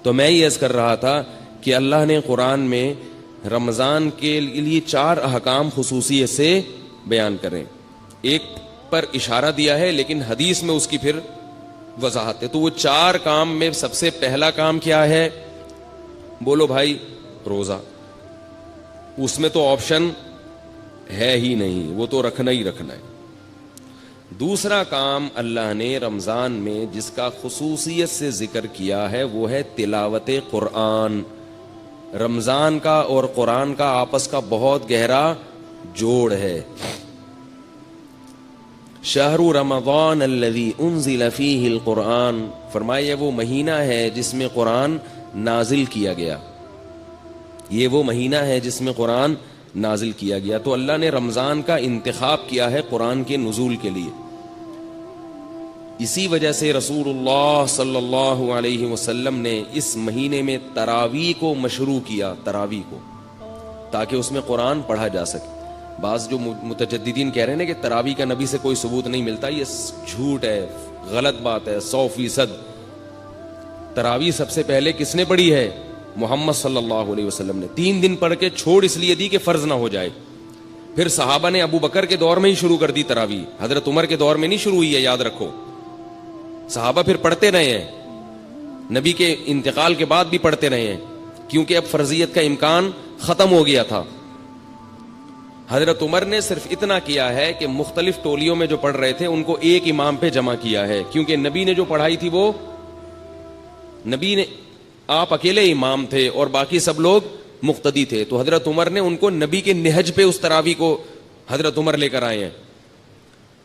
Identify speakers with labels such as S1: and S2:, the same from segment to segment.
S1: تو میں یہ عرض کر رہا تھا کہ اللہ نے قرآن میں رمضان کے لیے 4 احکام خصوصیت سے بیان کریں. ایک پر اشارہ دیا ہے لیکن حدیث میں اس کی پھر وضاحت ہے. تو وہ 4 کام میں سب سے پہلا کام کیا ہے؟ بولو بھائی، روزہ. اس میں تو آپشن ہے ہی نہیں، وہ تو رکھنا ہی رکھنا ہے. دوسرا کام اللہ نے رمضان میں جس کا خصوصیت سے ذکر کیا ہے وہ ہے تلاوت قرآن. رمضان کا اور قرآن کا آپس کا بہت گہرا جوڑ ہے. شہر رمضان الذی انزل فیہ القرآن، فرمایا وہ مہینہ ہے جس میں قرآن نازل کیا گیا. یہ وہ مہینہ ہے جس میں قرآن نازل کیا گیا. تو اللہ نے رمضان کا انتخاب کیا ہے قرآن کے نزول کے لیے. اسی وجہ سے رسول اللہ صلی اللہ علیہ وسلم نے اس مہینے میں تراویح کو مشروع کیا، تراویح کو، تاکہ اس میں قرآن پڑھا جا سکے. بعض جو متجددین کہہ رہے ہیں کہ تراویح کا نبی سے کوئی ثبوت نہیں ملتا، یہ جھوٹ ہے، غلط بات ہے 100%. تراویح سب سے پہلے کس نے پڑھی ہے؟ محمد صلی اللہ علیہ وسلم نے. 3 دن پڑھ کے چھوڑ اس لیے دی کہ فرض نہ ہو جائے. پھر صحابہ نے ابو بکر کے دور میں ہی شروع کر دی تراویح، حضرت عمر کے دور میں نہیں شروع ہوئی ہے، یاد رکھو. صحابہ پھر پڑھتے رہے ہیں، نبی کے انتقال کے بعد بھی پڑھتے رہے ہیں، کیونکہ اب فرضیت کا امکان ختم ہو گیا تھا. حضرت عمر نے صرف اتنا کیا ہے کہ مختلف ٹولیوں میں جو پڑھ رہے تھے ان کو ایک امام پہ جمع کیا ہے، کیونکہ نبی نے جو پڑھائی تھی وہ نبی نے، آپ اکیلے امام تھے اور باقی سب لوگ مقتدی تھے. تو حضرت عمر نے ان کو نبی کے نہج پہ اس تراویح کو حضرت عمر لے کر آئے ہیں.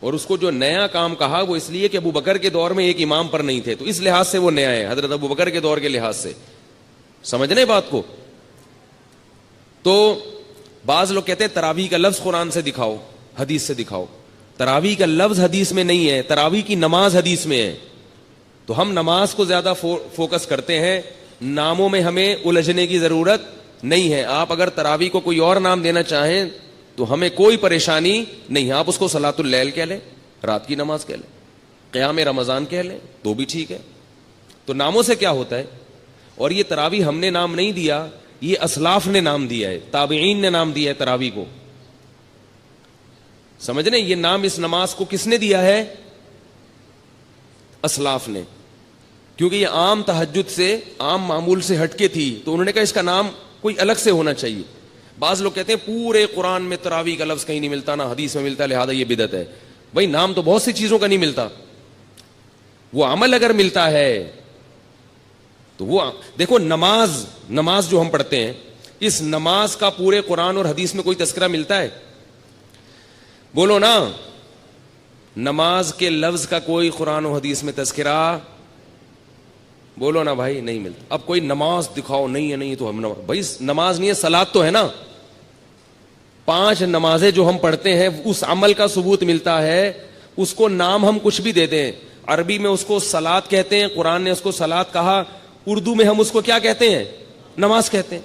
S1: اور اس کو جو نیا کام کہا وہ اس لیے کہ ابو بکر کے دور میں ایک امام پر نہیں تھے، تو اس لحاظ سے وہ نیا ہے، حضرت ابو بکر کے دور کے لحاظ سے. سمجھنے بات کو؟ تو بعض لوگ کہتے ہیں تراویح کا لفظ قرآن سے دکھاؤ، حدیث سے دکھاؤ. تراویح کا لفظ حدیث میں نہیں ہے، تراویح کی نماز حدیث میں ہے. تو ہم نماز کو زیادہ فوکس کرتے ہیں، ناموں میں ہمیں الجھنے کی ضرورت نہیں ہے. آپ اگر تراویح کو کوئی اور نام دینا چاہیں تو ہمیں کوئی پریشانی نہیں. آپ اس کو صلاۃ اللیل کہہ لیں، رات کی نماز کہہ لیں، قیام رمضان کہہ لیں تو بھی ٹھیک ہے. تو ناموں سے کیا ہوتا ہے؟ اور یہ تراویح ہم نے نام نہیں دیا، یہ اسلاف نے نام دیا ہے، تابعین نے نام دیا ہے تراویح کو. سمجھ رہے ہیں؟ یہ نام اس نماز کو کس نے دیا ہے؟ اسلاف نے. کیونکہ یہ عام تہجد سے، عام معمول سے ہٹ کے تھی، تو انہوں نے کہا اس کا نام کوئی الگ سے ہونا چاہیے. بعض لوگ کہتے ہیں پورے قرآن میں تراویح کا لفظ کہیں نہیں ملتا، نہ حدیث میں ملتا، لہذا یہ بدعت ہے. بھائی نام تو بہت سی چیزوں کا نہیں ملتا، وہ عمل اگر ملتا ہے تو وہ دیکھو. نماز جو ہم پڑھتے ہیں، اس نماز کا پورے قرآن اور حدیث میں کوئی تذکرہ ملتا ہے؟ بولو نا. نماز کے لفظ کا کوئی قرآن و حدیث میں تذکرہ، بولو نا بھائی، نہیں ملتا. اب کوئی نماز دکھاؤ، نہیں ہے، نہیں تو ہم بھائی نماز نہیں ہے، صلاۃ تو ہے نا. 5 نمازیں جو ہم پڑھتے ہیں اس عمل کا ثبوت ملتا ہے. اس کو نام ہم کچھ بھی دے دیں، عربی میں اس کو صلاۃ کہتے ہیں، قرآن نے اس کو صلاۃ کہا، اردو میں ہم اس کو کیا کہتے ہیں؟ نماز کہتے ہیں.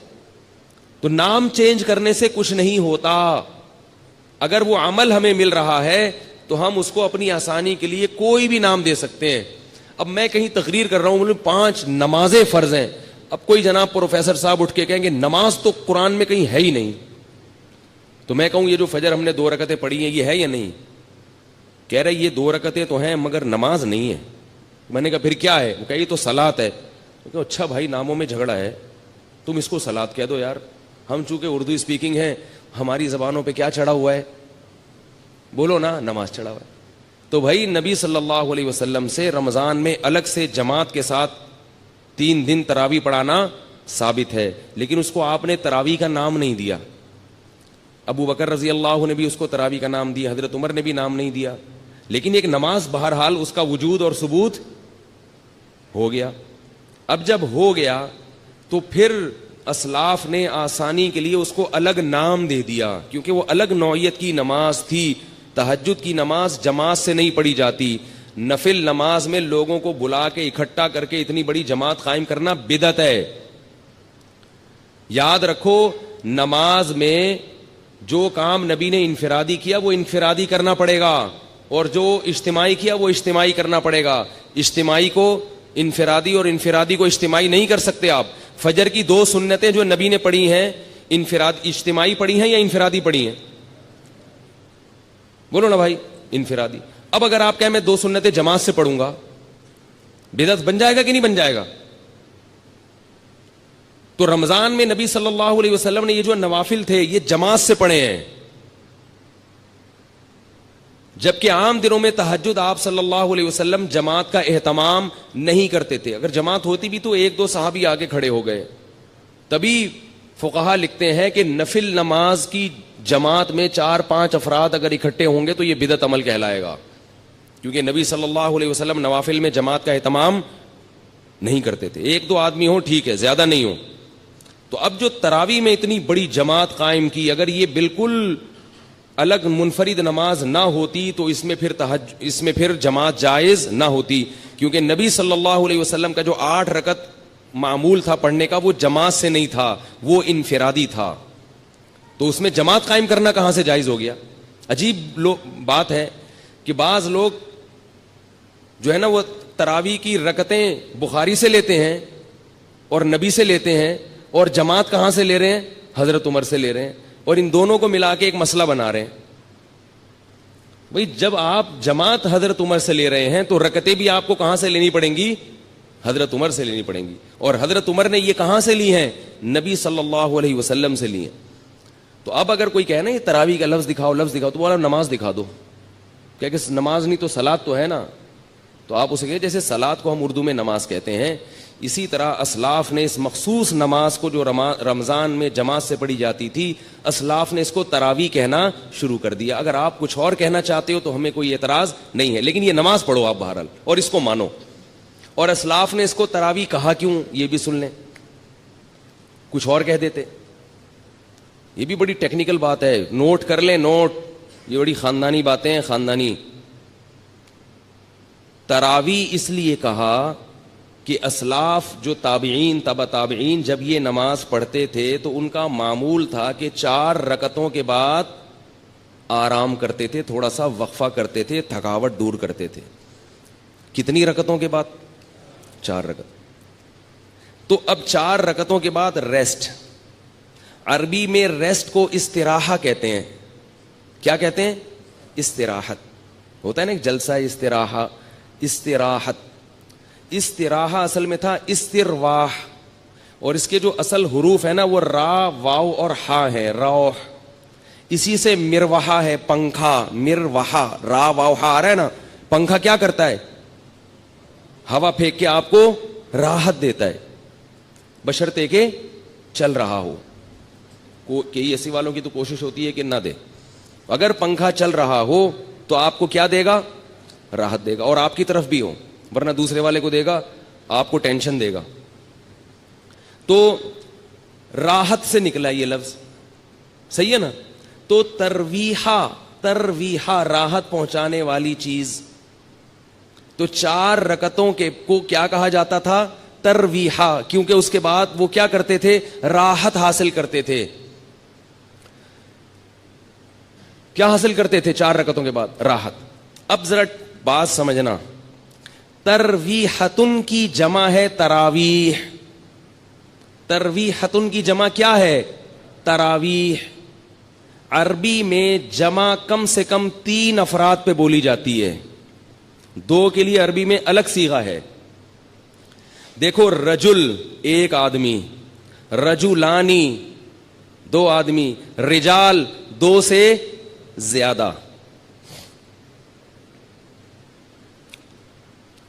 S1: تو نام چینج کرنے سے کچھ نہیں ہوتا. اگر وہ عمل ہمیں مل رہا ہے تو ہم اس کو اپنی آسانی کے لیے کوئی بھی نام دے سکتے ہیں. اب میں کہیں تقریر کر رہا ہوں، 5 نمازیں فرض ہیں. اب کوئی جناب پروفیسر صاحب اٹھ کے کہیں گے نماز تو قرآن میں کہیں ہے ہی نہیں، تو میں کہوں یہ جو فجر ہم نے 2 رکعتیں پڑھی ہیں یہ ہے یا نہیں؟ کہہ رہے یہ 2 رکعتیں تو ہیں مگر نماز نہیں ہے. میں نے کہا پھر کیا ہے؟ وہ کہا یہ تو صلاۃ ہے. کہ اچھا بھائی ناموں میں جھگڑا ہے، تم اس کو صلاۃ کہہ دو یار. ہم چونکہ اردو اسپیکنگ ہیں، ہماری زبانوں پہ کیا چڑھا ہوا ہے؟ بولو نا، نماز چڑھا ہوا ہے. تو بھائی نبی صلی اللہ علیہ وسلم سے رمضان میں الگ سے جماعت کے ساتھ 3 دن تراویح پڑھانا ثابت ہے، لیکن اس کو آپ نے تراویح کا نام نہیں دیا. ابو بکر رضی اللہ نے بھی اس کو تراویح کا نام دیا، حضرت عمر نے بھی نام نہیں دیا. لیکن ایک نماز بہرحال اس کا وجود اور ثبوت ہو گیا. اب جب ہو گیا تو پھر اسلاف نے آسانی کے لیے اس کو الگ نام دے دیا، کیونکہ وہ الگ نوعیت کی نماز تھی. تہجد کی نماز جماعت سے نہیں پڑھی جاتی. نفل نماز میں لوگوں کو بلا کے اکٹھا کر کے اتنی بڑی جماعت قائم کرنا بدعت ہے. یاد رکھو، نماز میں جو کام نبی نے انفرادی کیا وہ انفرادی کرنا پڑے گا، اور جو اجتماعی کیا وہ اجتماعی کرنا پڑے گا. اجتماعی کو انفرادی اور انفرادی کو اجتماعی نہیں کر سکتے آپ. فجر کی 2 سنتیں جو نبی نے پڑھی ہیں اجتماعی پڑھی ہیں یا انفرادی پڑھی ہیں؟ بولو نا بھائی. انفرادی. اب اگر آپ کہیں میں 2 سنتیں جماعت سے پڑھوں گا, بدعت بن جائے گا کہ نہیں بن جائے گا؟ تو رمضان میں نبی صلی اللہ علیہ وسلم نے یہ جو نوافل تھے یہ جماعت سے پڑھے ہیں, جبکہ عام دنوں میں تہجد آپ صلی اللہ علیہ وسلم جماعت کا اہتمام نہیں کرتے تھے. اگر جماعت ہوتی بھی تو 1-2 صحابی آگے کھڑے ہو گئے. تبھی فقہا لکھتے ہیں کہ نفل نماز کی جماعت میں 4-5 افراد اگر اکٹھے ہوں گے تو یہ بدعت عمل کہلائے گا, کیونکہ نبی صلی اللہ علیہ وسلم نوافل میں جماعت کا اہتمام نہیں کرتے تھے. 1-2 آدمی ہوں ٹھیک ہے, زیادہ نہیں ہوں. تو اب جو تراویح میں اتنی بڑی جماعت قائم کی, اگر یہ بالکل الگ منفرد نماز نہ ہوتی تو اس میں پھر جماعت جائز نہ ہوتی, کیونکہ نبی صلی اللہ علیہ وسلم کا جو 8 رکعت معمول تھا پڑھنے کا وہ جماعت سے نہیں تھا, وہ انفرادی تھا. تو اس میں جماعت قائم کرنا کہاں سے جائز ہو گیا؟ عجیب بات ہے کہ بعض لوگ جو ہے نا وہ تراویح کی رکعتیں بخاری سے لیتے ہیں اور نبی سے لیتے ہیں, اور جماعت کہاں سے لے رہے ہیں؟ حضرت عمر سے لے رہے ہیں, اور ان دونوں کو ملا کے ایک مسئلہ بنا رہے ہیں. بھئی جب آپ جماعت حضرت عمر سے لے رہے ہیں تو رکعتیں بھی آپ کو کہاں سے لینی پڑیں گی؟ حضرت عمر سے لینی پڑیں گی. اور حضرت عمر نے یہ کہاں سے لی ہیں؟ نبی صلی اللہ علیہ وسلم سے لی ہیں. تو اب اگر کوئی کہے نا یہ تراویح کا لفظ دکھاؤ تو بولا نماز دکھا دو. کہ نماز نہیں تو صلاۃ تو ہے نا. تو آپ اسے کہیں جیسے صلاۃ کو ہم اردو میں نماز کہتے ہیں, اسی طرح اسلاف نے اس مخصوص نماز کو جو رمضان میں جماعت سے پڑھی جاتی تھی, اسلاف نے اس کو تراویح کہنا شروع کر دیا. اگر آپ کچھ اور کہنا چاہتے ہو تو ہمیں کوئی اعتراض نہیں ہے, لیکن یہ نماز پڑھو آپ بہرحال اور اس کو مانو. اور اسلاف نے اس کو تراویح کہا کیوں یہ بھی سن لیں, کچھ اور کہہ دیتے. یہ بھی بڑی ٹیکنیکل بات ہے, نوٹ کر لیں, نوٹ, یہ بڑی خاندانی باتیں ہیں, خاندانی. تراویح اس لیے کہا کہ اسلاف جو تابعین تبع تابعین جب یہ نماز پڑھتے تھے تو ان کا معمول تھا کہ 4 رکعتوں کے بعد آرام کرتے تھے, تھوڑا سا وقفہ کرتے تھے, تھکاوٹ دور کرتے تھے. کتنی رکعتوں کے بعد؟ 4 رکعت. تو اب 4 رکعتوں کے بعد ریسٹ. عربی میں ریسٹ کو استراحہ کہتے ہیں. کیا کہتے ہیں؟ استراحت. ہوتا ہے نا ایک جلسہ استراحہ, استراحت. استراحہ اصل میں تھا استرواح, اور اس کے جو اصل حروف ہے نا وہ را, واو اور ہا ہے, روح. اسی سے مروحہ ہے, پنکھا, مروحہ, را واو ہا آ رہا ہے نا. پنکھا کیا کرتا ہے؟ ہوا پھینک کے آپ کو راحت دیتا ہے, بشرطے کہ چل رہا ہو. کئی ایسی والوں کی تو کوشش ہوتی ہے کہ نہ دے. اگر پنکھا چل رہا ہو تو آپ کو کیا دے گا؟ راحت دے گا, اور آپ کی طرف بھی ہو, ورنہ دوسرے والے کو دے گا, آپ کو ٹینشن دے گا. تو راحت سے نکلا یہ لفظ, صحیح ہے نا. تو ترویحہ, ترویحہ راحت پہنچانے والی چیز. تو 4 رکعتوں کے کو کیا کہا جاتا تھا؟ ترویحہ, کیونکہ اس کے بعد وہ کیا کرتے تھے؟ راحت حاصل کرتے تھے. کیا حاصل کرتے تھے 4 رکعتوں کے بعد؟ راحت. اب ذرا بات سمجھنا, ترویحتن کی جمع ہے تراویح. ترویحتن کی جمع کیا ہے؟ تراویح. عربی میں جمع کم سے کم 3 افراد پہ بولی جاتی ہے. 2 کے لیے عربی میں الگ صیغہ ہے. دیکھو, رجل 1 آدمی, رجلانی 2 آدمی, رجال 2 سے زیادہ.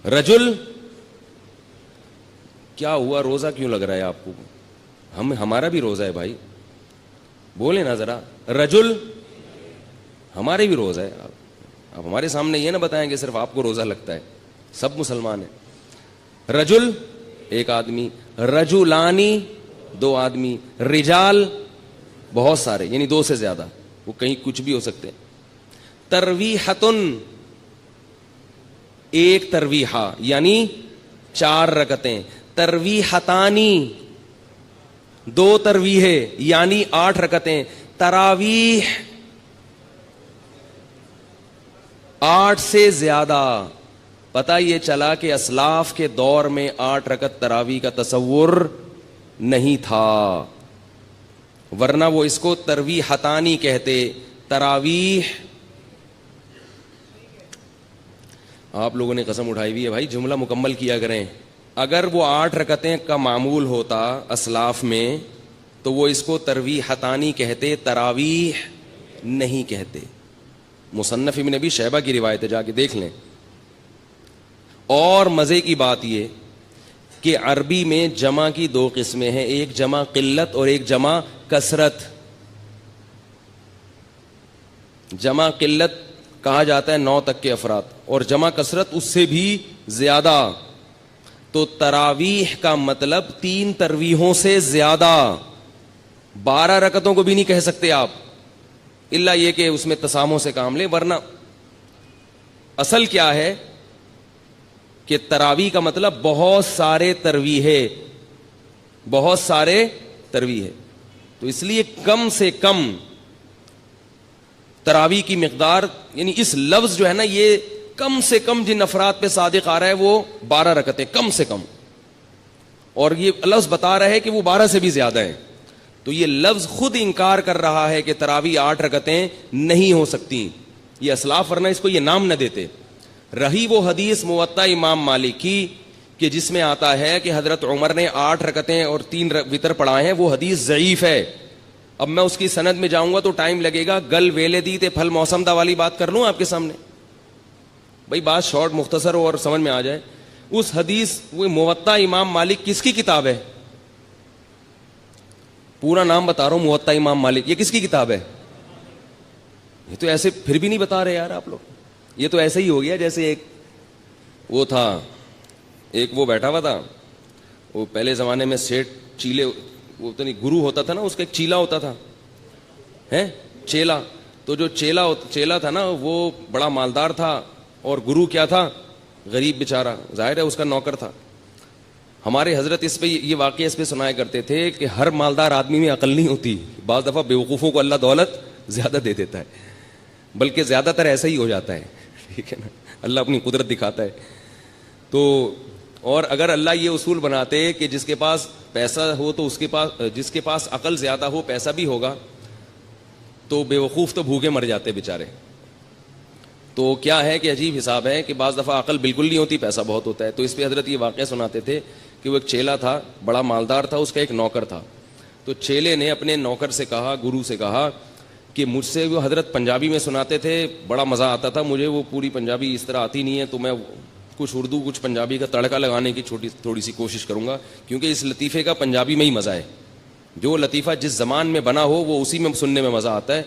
S1: رجل کیا ہوا, روزہ کیوں لگ رہا ہے آپ کو؟ ہمارا بھی روزہ ہے بھائی, بولے نا ذرا. رجل ہمارے بھی روزہ ہے. آپ ہمارے سامنے یہ نہ بتائیں کہ صرف آپ کو روزہ لگتا ہے, سب مسلمان ہیں. رجل 1 آدمی, رجلانی 2 آدمی, رجال بہت سارے یعنی 2 سے زیادہ, وہ کہیں کچھ بھی ہو سکتے ہیں. ترویحتن 1 ترویحہ یعنی 4 رکعتیں. ترویحتانی 2 ترویحیں یعنی 8 رکعتیں. تراویح 8 سے زیادہ. پتہ یہ چلا کہ اسلاف کے دور میں 8 رکعت تراویح کا تصور نہیں تھا، ورنہ وہ اس کو ترویحتانی کہتے. تراویح آپ لوگوں نے قسم اٹھائی ہوئی ہے بھائی، جملہ مکمل کیا کریں. اگر وہ 8 رکعتیں کا معمول ہوتا اسلاف میں تو وہ اس کو ترویحتانی کہتے، تراویح نہیں کہتے. مصنف ابن ابی شیبہ کی روایت ہے، جا کے دیکھ لیں. اور مزے کی بات یہ کہ عربی میں جمع کی 2 قسمیں ہیں، ایک جمع قلت اور ایک جمع کثرت. جمع قلت کہا جاتا ہے 9 تک کے افراد، اور جمع کثرت اس سے بھی زیادہ. تو تراویح کا مطلب 3 تراویحوں سے زیادہ. 12 رکعتوں کو بھی نہیں کہہ سکتے آپ، الا یہ کہ اس میں تساموں سے کام لیں، ورنہ اصل کیا ہے کہ تراویح کا مطلب بہت سارے تراویح، بہت سارے تراویح. تو اس لیے کم سے کم تراویح کی مقدار، یعنی اس لفظ جو ہے نا، یہ کم سے کم جن افراد پہ صادق آ رہا ہے وہ 12 رکعتیں کم سے کم، اور یہ لفظ بتا رہا ہے کہ وہ 12 سے بھی زیادہ ہیں. تو یہ لفظ خود انکار کر رہا ہے کہ تراویح 8 رکعتیں نہیں ہو سکتی. یہ اسلاف ورنہ اس کو یہ نام نہ دیتے. رہی وہ حدیث موطا امام مالک کی کہ جس میں آتا ہے کہ حضرت عمر نے 8 رکعتیں اور 3 وتر پڑھائے ہیں، وہ حدیث ضعیف ہے. اب میں اس کی سند میں جاؤں گا تو ٹائم لگے گا. گل ویلے دی تے پھل موسم دا والی بات کر لوں آپ کے سامنے، بھائی بات شارٹ مختصر ہو اور سمجھ میں آ جائے. اس حدیث وہ موطا امام مالک کس کی کتاب ہے؟ پورا نام بتا رہا ہوں، موطا امام مالک. یہ کس کی کتاب ہے؟ یہ تو ایسے پھر بھی نہیں بتا رہے یار آپ لوگ. یہ تو ایسے ہی ہو گیا جیسے ایک وہ تھا، ایک وہ بیٹھا ہوا تھا، وہ پہلے زمانے میں سیٹ چیلے، وہ تو نہیں گرو ہوتا تھا نا، اس کا ایک چیلا ہوتا تھا، ہے چیلا. تو جو چیلا تھا نا وہ بڑا مالدار تھا، اور گرو کیا تھا؟ غریب بیچارہ، ظاہر ہے اس کا نوکر تھا. ہمارے حضرت اس پہ یہ واقعہ اس پہ سنایا کرتے تھے کہ ہر مالدار آدمی میں عقل نہیں ہوتی، بعض دفعہ بیوقوفوں کو اللہ دولت زیادہ دے دیتا ہے، بلکہ زیادہ تر ایسا ہی ہو جاتا ہے. ٹھیک ہے نا، اللہ اپنی قدرت دکھاتا ہے. تو اور اگر اللہ یہ اصول بناتے کہ جس کے پاس پیسہ ہو تو اس کے پاس، جس کے پاس عقل زیادہ ہو پیسہ بھی ہوگا، تو بیوقوف تو بھوکے مر جاتے بیچارے. تو کیا ہے کہ عجیب حساب ہے کہ بعض دفعہ عقل بالکل نہیں ہوتی، پیسہ بہت ہوتا ہے. تو اس پہ حضرت یہ واقعہ سناتے تھے کہ وہ ایک چیلا تھا، بڑا مالدار تھا، اس کا ایک نوکر تھا. تو چیلے نے اپنے نوکر سے کہا، گرو سے کہا کہ مجھ سے، وہ حضرت پنجابی میں سناتے تھے، بڑا مزہ آتا تھا مجھے، وہ پوری پنجابی اس طرح آتی نہیں ہے، تو میں کچھ اردو کچھ پنجابی کا تڑکا لگانے کی تھوڑی سی کوشش کروں گا، کیونکہ اس لطیفے کا پنجابی میں ہی مزہ ہے. جو لطیفہ جس زبان میں بنا ہو وہ اسی میں سننے میں مزہ آتا ہے،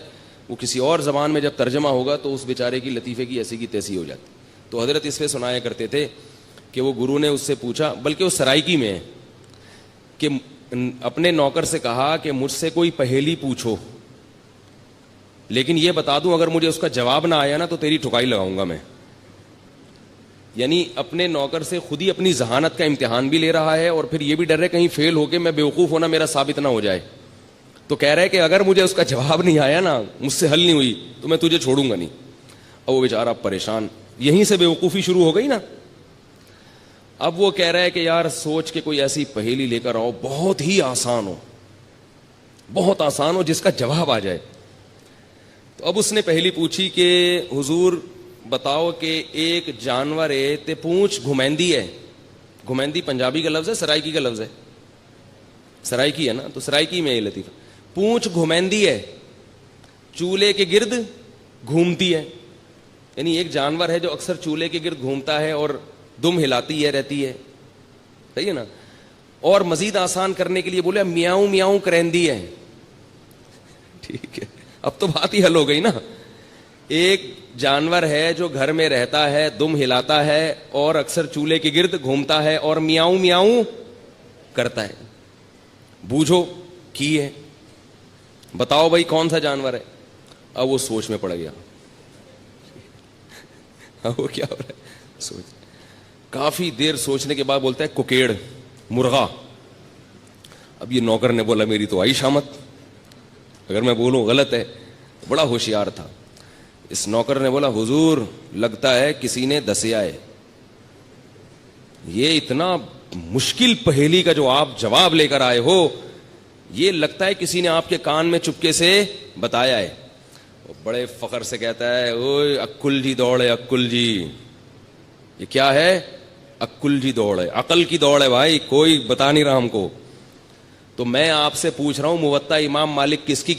S1: وہ کسی اور زبان میں جب ترجمہ ہوگا تو اس بیچارے کی لطیفے کی ایسی کی تیسی ہو جاتی. تو حضرت اس پہ سنایا کرتے تھے کہ وہ گرو نے اس سے پوچھا، بلکہ وہ سرائکی میں ہے، کہ اپنے نوکر سے کہا کہ مجھ سے کوئی پہیلی پوچھو، لیکن یہ بتا دوں اگر مجھے اس کا جواب نہ آیا نا تو تیری ٹھکائی لگاؤں گا میں. یعنی اپنے نوکر سے خود ہی اپنی ذہانت کا امتحان بھی لے رہا ہے، اور پھر یہ بھی ڈر ہے کہیں فیل ہو کے میں بیوقوف ہونا میرا ثابت نہ ہو جائے. تو کہہ رہے کہ اگر مجھے اس کا جواب نہیں آیا نا، مجھ سے حل نہیں ہوئی، تو میں تجھے چھوڑوں گا نہیں. اب وہ بیچارہ پریشان، یہیں سے بیوقوفی شروع ہو گئی نا. اب وہ کہہ رہا ہے کہ یار سوچ کے کوئی ایسی پہیلی لے کر آؤ بہت ہی آسان ہو، بہت آسان ہو، جس کا جواب آ جائے. تو اب اس نے پہلی پوچھی کہ حضور بتاؤ کہ ایک جانور ہے تے پونچھ گھمیندی ہے. گھمیندی پنجابی کا لفظ ہے، سرائکی کا لفظ ہے، سرائکی ہے نا، تو سرائکی میں یہ لطیفہ، پونچھ گھمیندی ہے، چولہے کے گرد گھومتی ہے. یعنی ایک جانور ہے جو اکثر چولہے کے گرد گھومتا ہے اور دم ہلاتی ہے رہتی ہے، صحیح ہے نا. اور مزید آسان کرنے کے لیے بولے میاؤں میاؤں کرندی ہے. ٹھیک ہے، اب تو بات ہی حل ہو گئی نا. ایک جانور ہے جو گھر میں رہتا ہے، دم ہلاتا ہے اور اکثر چولہے کے گرد گھومتا ہے اور میاؤں میاؤں کرتا ہے. بوجھو کی ہے، بتاؤ بھائی کون سا جانور ہے. اب وہ سوچ میں پڑ گیا. اب وہ کیا ہو رہا ہے، سوچ. کافی دیر سوچنے کے بعد بولتا ہے کوکیڑ، مرغا. اب یہ نوکر نے بولا میری تو آئی شامت، اگر میں بولوں غلط ہے. بڑا ہوشیار تھا. اس نوکر نے بولا حضور لگتا ہے کسی نے دسیا ہے. یہ اتنا مشکل پہیلی کا جو آپ جواب لے کر آئے ہو, یہ لگتا ہے کسی نے آپ کے کان میں چپکے سے بتایا ہے. بڑے فخر سے کہتا ہے, اوئے عقل جی دوڑ ہے, عقل جی. یہ کیا ہے؟ عقل جی دوڑ ہے, عقل کی دوڑ ہے بھائی, کوئی بتا نہیں رہا ہم کو. تو میں آپ سے پوچھ رہا ہوں, موطا امام مالک کس کی